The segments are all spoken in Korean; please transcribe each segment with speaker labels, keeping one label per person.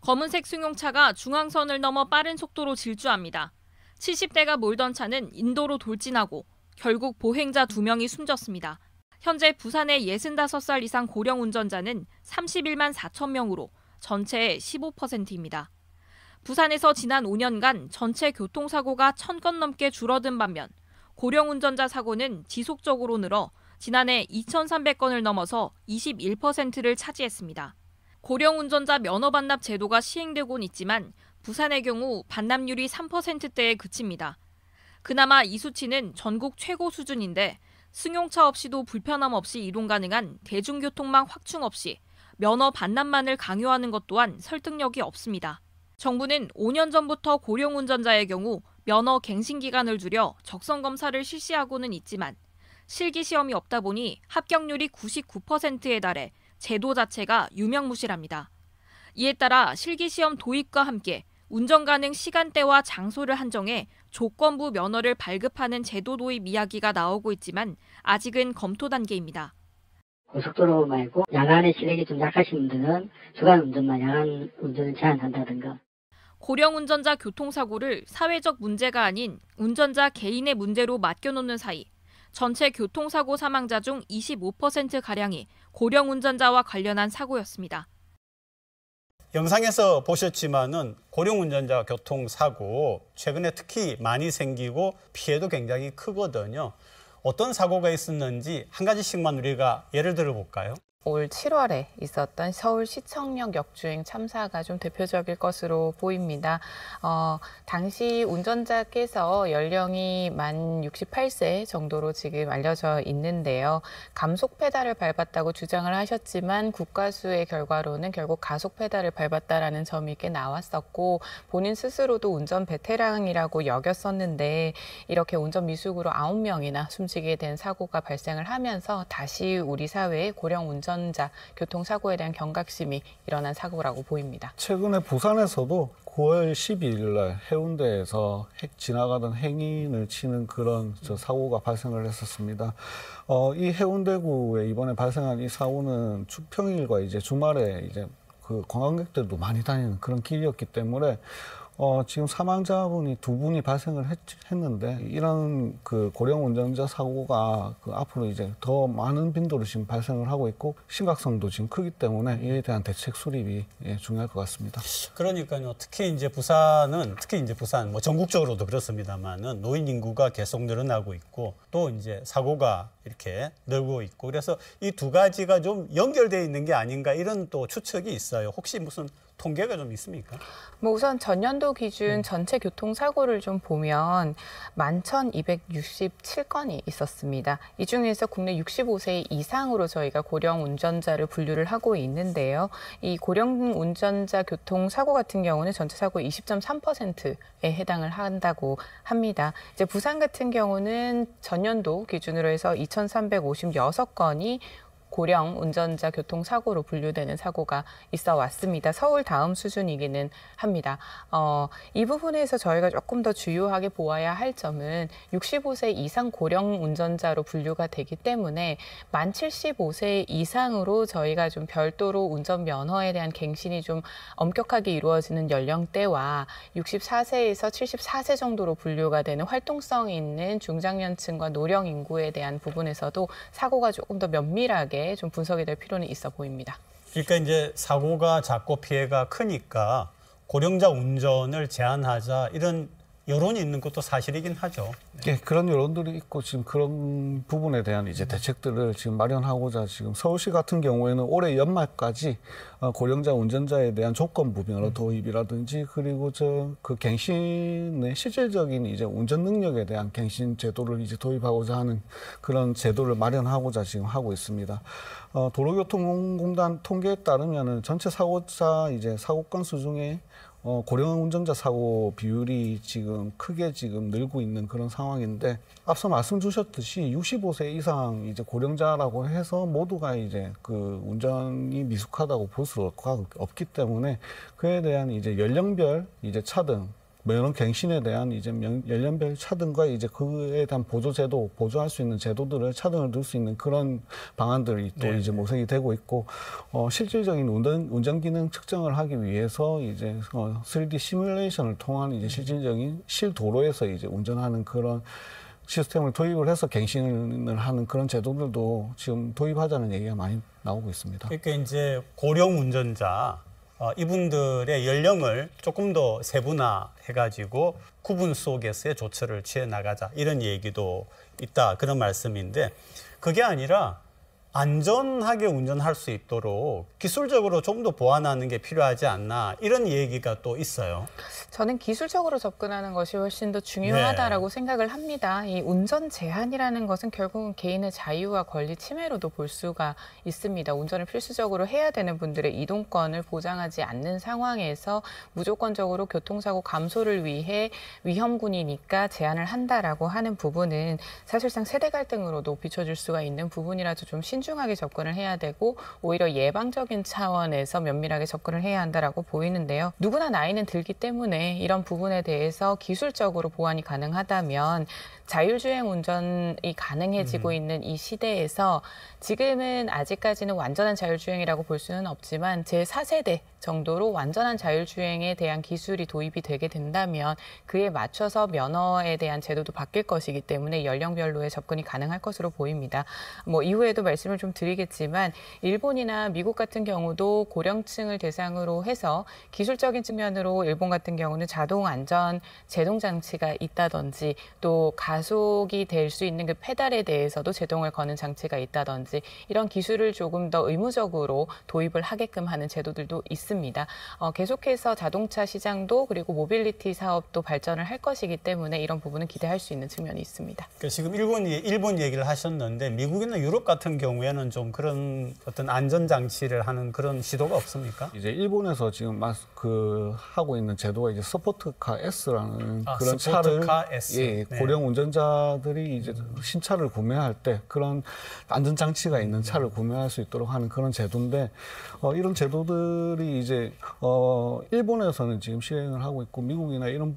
Speaker 1: 검은색 승용차가 중앙선을 넘어 빠른 속도로 질주합니다. 70대가 몰던 차는 인도로 돌진하고 결국 보행자 2명이 숨졌습니다. 현재 부산의 65살 이상 고령 운전자는 31만 4천 명으로 전체의 15%입니다. 부산에서 지난 5년간 전체 교통사고가 1,000건 넘게 줄어든 반면 고령 운전자 사고는 지속적으로 늘어 지난해 2,300건을 넘어서 21%를 차지했습니다. 고령 운전자 면허 반납 제도가 시행되곤 있지만 부산의 경우 반납률이 3%대에 그칩니다. 그나마 이 수치는 전국 최고 수준인데 승용차 없이도 불편함 없이 이동 가능한 대중교통망 확충 없이 면허 반납만을 강요하는 것 또한 설득력이 없습니다. 정부는 5년 전부터 고령 운전자의 경우 면허 갱신 기간을 줄여 적성 검사를 실시하고는 있지만 실기 시험이 없다 보니 합격률이 99%에 달해 제도 자체가 유명무실합니다. 이에 따라 실기 시험 도입과 함께 운전 가능 시간대와 장소를 한정해 조건부 면허를 발급하는 제도 도입 이야기가 나오고 있지만 아직은 검토 단계입니다.
Speaker 2: 고속도로 말고 야간에 시력이 좀 약하신 분들은 주간 운전만 야간 운전을 제한한다든가.
Speaker 1: 고령 운전자 교통사고를 사회적 문제가 아닌 운전자 개인의 문제로 맡겨놓는 사이 전체 교통사고 사망자 중 25%가량이 고령 운전자와 관련한 사고였습니다.
Speaker 3: 영상에서 보셨지만은 고령 운전자 교통사고 최근에 특히 많이 생기고 피해도 굉장히 크거든요. 어떤 사고가 있었는지 한 가지씩만 우리가 예를 들어 볼까요?
Speaker 4: 올 7월에 있었던 서울시청역 역주행 참사가 좀 대표적일 것으로 보입니다. 당시 운전자께서 연령이 만 68세 정도로 지금 알려져 있는데요. 감속 페달을 밟았다고 주장을 하셨지만 국가수의 결과로는 결국 가속 페달을 밟았다라는 점이 꽤 나왔었고 본인 스스로도 운전 베테랑이라고 여겼었는데 이렇게 운전 미숙으로 9명이나 숨지게 된 사고가 발생을 하면서 다시 우리 사회의 고령 운전자 교통사고에 대한 경각심이 일어난 사고라고 보입니다.
Speaker 5: 최근에 부산에서도 9월 12일 날 해운대에서 지나가던 행인을 치는 그런 사고가 발생을 했었습니다. 이 해운대구에 이번에 발생한 이 사고는 평일과 이제 주말에 이제 그 관광객들도 많이 다니는 그런 길이었기 때문에 지금 사망자분이 2분이 발생을 했는데 이런 그 고령 운전자 사고가 앞으로 이제 더 많은 빈도로 지금 발생을 하고 있고 심각성도 지금 크기 때문에 이에 대한 대책 수립이 중요할 것 같습니다.
Speaker 3: 그러니까요. 특히 이제 부산 뭐 전국적으로도 그렇습니다만은 노인 인구가 계속 늘어나고 있고 또 이제 사고가 이렇게 늘고 있고 그래서 이 두 가지가 좀 연결되어 있는 게 아닌가 이런 또 추측이 있어요. 혹시 무슨 통계가 좀 있습니까?
Speaker 4: 우선 전년도 기준 전체 교통사고를 좀 보면 11,267건이 있었습니다. 이 중에서 국내 65세 이상으로 저희가 고령 운전자를 분류를 하고 있는데요. 이 고령 운전자 교통사고 같은 경우는 전체 사고의 20.3%에 해당을 한다고 합니다. 이제 부산 같은 경우는 전년도 기준으로 해서 2,356건이 고령 운전자 교통사고로 분류되는 사고가 있어 왔습니다. 서울 다음 수준이기는 합니다. 이 부분에서 저희가 조금 더 주요하게 보아야 할 점은 65세 이상 고령 운전자로 분류가 되기 때문에 만 75세 이상으로 저희가 좀 별도로 운전면허에 대한 갱신이 좀 엄격하게 이루어지는 연령대와 64세에서 74세 정도로 분류가 되는 활동성 있는 중장년층과 노령 인구에 대한 부분에서도 사고가 조금 더 면밀하게 좀 분석이 될 필요는 있어 보입니다.
Speaker 3: 그러니까 이제 사고가 작고 피해가 크니까 고령자 운전을 제한하자 이런 여론이 있는 것도 사실이긴 하죠.
Speaker 5: 네, 그런 여론들이 있고 지금 그런 부분에 대한 이제 대책들을 지금 마련하고자 지금 서울시 같은 경우에는 올해 연말까지 고령자 운전자에 대한 조건부 면허 도입이라든지 그리고 그 갱신의 실질적인 이제 운전 능력에 대한 갱신 제도를 이제 도입하고자 하는 그런 제도를 마련하고자 지금 하고 있습니다. 도로교통공단 통계에 따르면은 전체 사고자 이제 사고 건수 중에 고령 운전자 사고 비율이 지금 크게 지금 늘고 있는 그런 상황인데 앞서 말씀 주셨듯이 65세 이상 이제 고령자라고 해서 모두가 이제 그 운전이 미숙하다고 볼 수가 없기 때문에 그에 대한 이제 연령별 이제 차등 면허 갱신에 대한 이제 연령별 차등과 이제 그에 대한 보조제도, 보조할 수 있는 제도들을 차등을 넣을 수 있는 그런 방안들이 또
Speaker 3: 네.
Speaker 5: 이제 모색이 되고 있고, 실질적인 운전 기능 측정을 하기 위해서 이제 3D 시뮬레이션을 통한 이제 실질적인 실도로에서 이제 운전하는 그런 시스템을 도입을 해서 갱신을 하는 그런 제도들도 지금 도입하자는 얘기가 많이 나오고 있습니다.
Speaker 3: 그러니까 이제 고령 운전자 이분들의 연령을 조금 더 세분화해가지고 구분 속에서의 조처를 취해 나가자 이런 얘기도 있다 그런 말씀인데 그게 아니라 안전하게 운전할 수 있도록 기술적으로 좀 더 보완하는 게 필요하지 않나 이런 얘기가 또 있어요.
Speaker 4: 저는 기술적으로 접근하는 것이 훨씬 더 중요하다라고 생각을 합니다. 이 운전 제한이라는 것은 결국은 개인의 자유와 권리 침해로도 볼 수가 있습니다. 운전을 필수적으로 해야 되는 분들의 이동권을 보장하지 않는 상황에서 무조건적으로 교통사고 감소를 위해 위험군이니까 제한을 한다라고 하는 부분은 사실상 세대 갈등으로도 비춰질 수가 있는 부분이라서 좀 신중하게 접근을 해야 되고 오히려 예방적인 차원에서 면밀하게 접근을 해야 한다라고 보이는데요. 누구나 나이는 들기 때문에 이런 부분에 대해서 기술적으로 보완이 가능하다면 자율주행 운전이 가능해지고 있는 이 시대에서 지금은 아직까지는 완전한 자율주행이라고 볼 수는 없지만 제4세대 정도로 완전한 자율주행에 대한 기술이 도입이 되게 된다면 그에 맞춰서 면허에 대한 제도도 바뀔 것이기 때문에 연령별로의 접근이 가능할 것으로 보입니다. 이후에도 말씀을 좀 드리겠지만 일본이나 미국 같은 경우도 고령층을 대상으로 해서 기술적인 측면으로 일본 같은 경우는 자동 안전 제동 장치가 있다든지 또 가속이 될 수 있는 그 페달에 대해서도 제동을 거는 장치가 있다든지 이런 기술을 조금 더 의무적으로 도입을 하게끔 하는 제도들도 있습니다. 계속해서 자동차 시장도 그리고 모빌리티 사업도 발전을 할 것이기 때문에 이런 부분은 기대할 수 있는 측면이 있습니다.
Speaker 3: 그러니까 지금 일본 얘기를 하셨는데 미국이나 유럽 같은 경우에는 좀 그런 어떤 안전 장치를 하는 그런 시도가 없습니까?
Speaker 5: 이제 일본에서 지금 하고 있는 제도가 이제 서포트카 S라는 그런 차를
Speaker 3: S. 네.
Speaker 5: 고령 운전자들이 이제 신차를 구매할 때 그런 안전 장치가 있는 차를 구매할 수 있도록 하는 그런 제도인데 이런 제도들이 이제 일본에서는 지금 시행을 하고 있고 미국이나 이런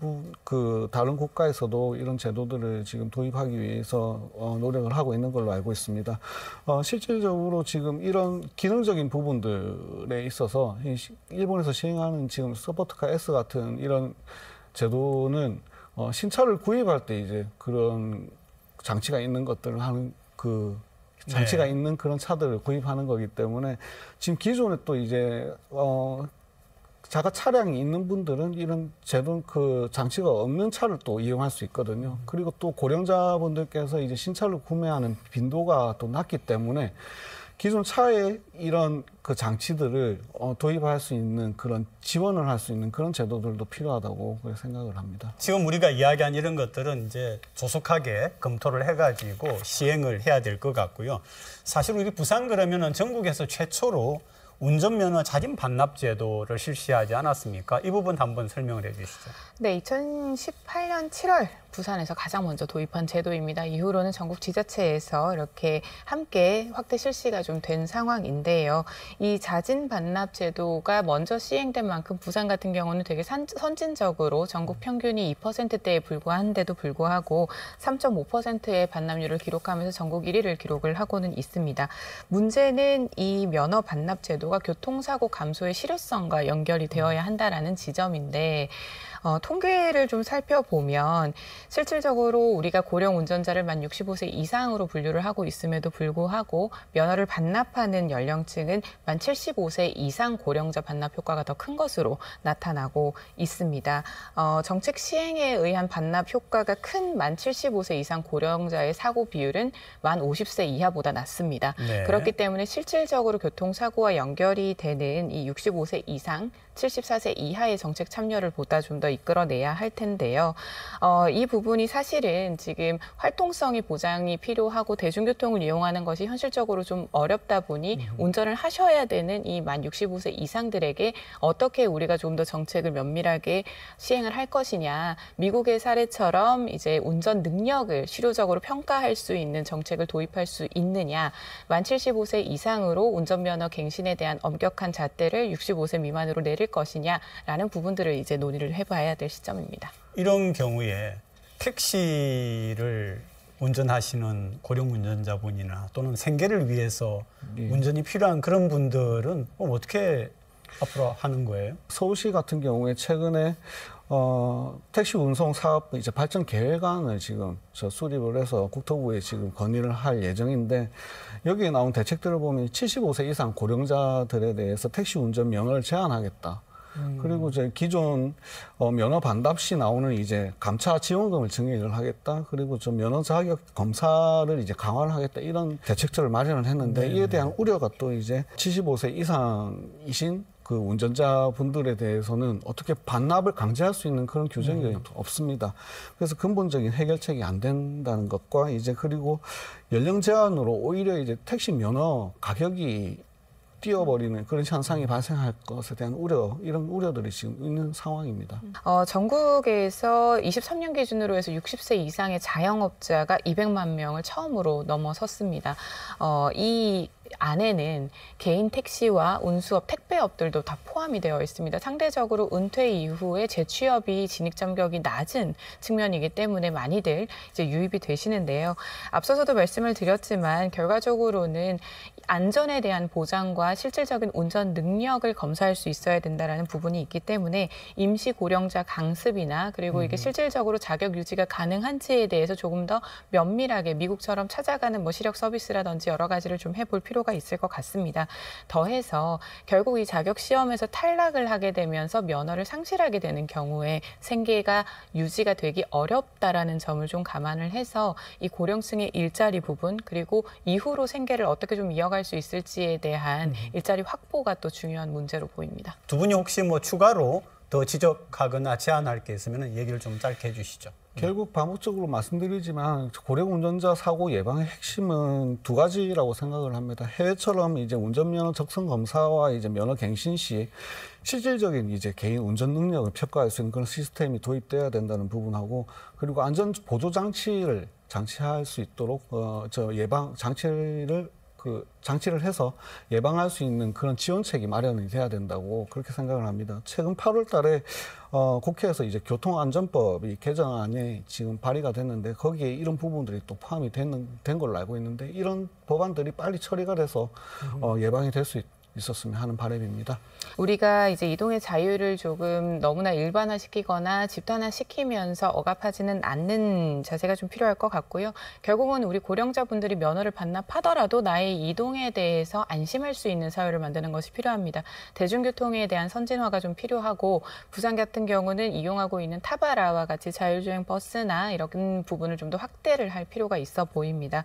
Speaker 5: 다른 국가에서도 이런 제도들을 지금 도입하기 위해서 노력을 하고 있는 걸로 알고 있습니다. 실질적으로 지금 이런 기능적인 부분들에 있어서 일본에서 시행하는 지금 서포트카 S 같은 이런 제도는 신차를 구입할 때 이제 그런 장치가 있는 것들을 하는 장치가
Speaker 3: 네.
Speaker 5: 있는 그런 차들을 구입하는 거기 때문에 지금 기존에 또 이제 자가 차량이 있는 분들은 이런 제도 장치가 없는 차를 또 이용할 수 있거든요. 그리고 또 고령자분들께서 이제 신차를 구매하는 빈도가 또 낮기 때문에 기존 차에 이런 장치들을 도입할 수 있는 그런 지원을 할 수 있는 그런 제도들도 필요하다고 생각을 합니다.
Speaker 3: 지금 우리가 이야기한 이런 것들은 이제 조속하게 검토를 해가지고 시행을 해야 될 것 같고요. 사실 우리 부산 그러면은 전국에서 최초로 운전면허 자진 반납 제도를 실시하지 않았습니까? 이 부분 한번 설명을 해 주시죠.
Speaker 4: 네, 2018년 7월 부산에서 가장 먼저 도입한 제도입니다. 이후로는 전국 지자체에서 이렇게 함께 확대 실시가 좀 된 상황인데요. 이 자진 반납 제도가 먼저 시행된 만큼 부산 같은 경우는 되게 선진적으로 전국 평균이 2%대에 불과한데도 불구하고 3.5%의 반납률을 기록하면서 전국 1위를 기록을 하고는 있습니다. 문제는 이 면허 반납 제도가 교통사고 감소의 실효성과 연결이 되어야 한다라는 지점인데 통계를 좀 살펴보면 실질적으로 우리가 고령 운전자를 만 65세 이상으로 분류를 하고 있음에도 불구하고 면허를 반납하는 연령층은 만 75세 이상 고령자 반납 효과가 더 큰 것으로 나타나고 있습니다. 정책 시행에 의한 반납 효과가 큰 만 75세 이상 고령자의 사고 비율은 만 50세 이하보다 낮습니다.
Speaker 3: 네.
Speaker 4: 그렇기 때문에 실질적으로 교통사고와 연결이 되는 이 65세 이상 74세 이하의 정책 참여를 보다 좀 더 이끌어내야 할 텐데요. 이 부분이 사실은 지금 활동성이 보장이 필요하고 대중교통을 이용하는 것이 현실적으로 좀 어렵다 보니 운전을 하셔야 되는 이 만 65세 이상들에게 어떻게 우리가 좀 더 정책을 면밀하게 시행을 할 것이냐. 미국의 사례처럼 이제 운전 능력을 실효적으로 평가할 수 있는 정책을 도입할 수 있느냐. 만 75세 이상으로 운전면허 갱신에 대한 엄격한 잣대를 65세 미만으로 내릴 것이냐라는 부분들을 이제 논의를 해봐야 될 시점입니다.
Speaker 3: 이런 경우에 택시를 운전하시는 고령 운전자분이나 또는 생계를 위해서 운전이 필요한 그런 분들은 어떻게 앞으로 하는 거예요?
Speaker 5: 서울시 같은 경우에 최근에 택시 운송 사업 이제 발전 계획안을 지금 수립을 해서 국토부에 지금 건의를 할 예정인데, 여기에 나온 대책들을 보면 75세 이상 고령자들에 대해서 택시 운전 면허를 제한하겠다. 그리고 이제 기존 면허 반납 시 나오는 이제 감차 지원금을 증액을 하겠다. 그리고 좀 면허 자격 검사를 이제 강화를 하겠다. 이런 대책들을 마련을 했는데, 이에 대한 우려가 또 이제 75세 이상이신 그 운전자분들에 대해서는 어떻게 반납을 강제할 수 있는 그런 규정이 없습니다. 그래서 근본적인 해결책이 안 된다는 것과, 이제 그리고 연령 제한으로 오히려 이제 택시 면허 가격이 뛰어버리는 그런 현상이 발생할 것에 대한 이런 우려들이 지금 있는 상황입니다.
Speaker 4: 전국에서 23년 기준으로 해서 60세 이상의 자영업자가 200만 명을 처음으로 넘어섰습니다. 이 안에는 개인 택시와 운수업, 택배업들도 다 포함이 되어 있습니다. 상대적으로 은퇴 이후에 재취업이 진입 장벽이 낮은 측면이기 때문에 많이들 이제 유입이 되시는데요. 앞서서도 말씀을 드렸지만 결과적으로는 안전에 대한 보장과 실질적인 운전 능력을 검사할 수 있어야 된다는 부분이 있기 때문에 임시 고령자 강습이나 그리고 이게 실질적으로 자격 유지가 가능한지에 대해서 조금 더 면밀하게 미국처럼 찾아가는 뭐 시력 서비스라든지 여러 가지를 좀 해볼 필요가 있을 것 같습니다. 더해서 결국 이 자격 시험에서 탈락을 하게 되면서 면허를 상실하게 되는 경우에 생계가 유지가 되기 어렵다라는 점을 좀 감안을 해서 이 고령층의 일자리 부분, 그리고 이후로 생계를 어떻게 좀 이어갈 수 있을지에 대한 일자리 확보가 또 중요한 문제로 보입니다.
Speaker 3: 두 분이 혹시 뭐 추가로 더 지적하거나 제안할 게 있으면 얘기를 좀 짧게 해주시죠.
Speaker 5: 결국 반복적으로 말씀드리지만 고령 운전자 사고 예방의 핵심은 두 가지라고 생각을 합니다. 해외처럼 이제 운전면허 적성 검사와 이제 면허 갱신 시 실질적인 이제 개인 운전 능력을 평가할 수 있는 그런 시스템이 도입돼야 된다는 부분하고, 그리고 안전 보조 장치를 장치할 수 있도록 예방 장치를 해서 예방할 수 있는 그런 지원책이 마련이 돼야 된다고 그렇게 생각을 합니다. 최근 8월 달에 국회에서 이제 교통안전법이 개정안이 지금 발의가 됐는데, 거기에 이런 부분들이 또 포함이 된 걸로 알고 있는데, 이런 법안들이 빨리 처리가 돼서 예방이 될 수 있었으면 하는 바람입니다.
Speaker 4: 우리가 이제 이동의 자유를 조금 너무나 일반화시키거나 집단화시키면서 억압하지는 않는 자세가 좀 필요할 것 같고요. 결국은 우리 고령자분들이 면허를 반납하더라도 나의 이동에 대해서 안심할 수 있는 사회를 만드는 것이 필요합니다. 대중교통에 대한 선진화가 좀 필요하고, 부산 같은 경우는 이용하고 있는 타바라와 같이 자율주행 버스나 이런 부분을 좀 더 확대를 할 필요가 있어 보입니다.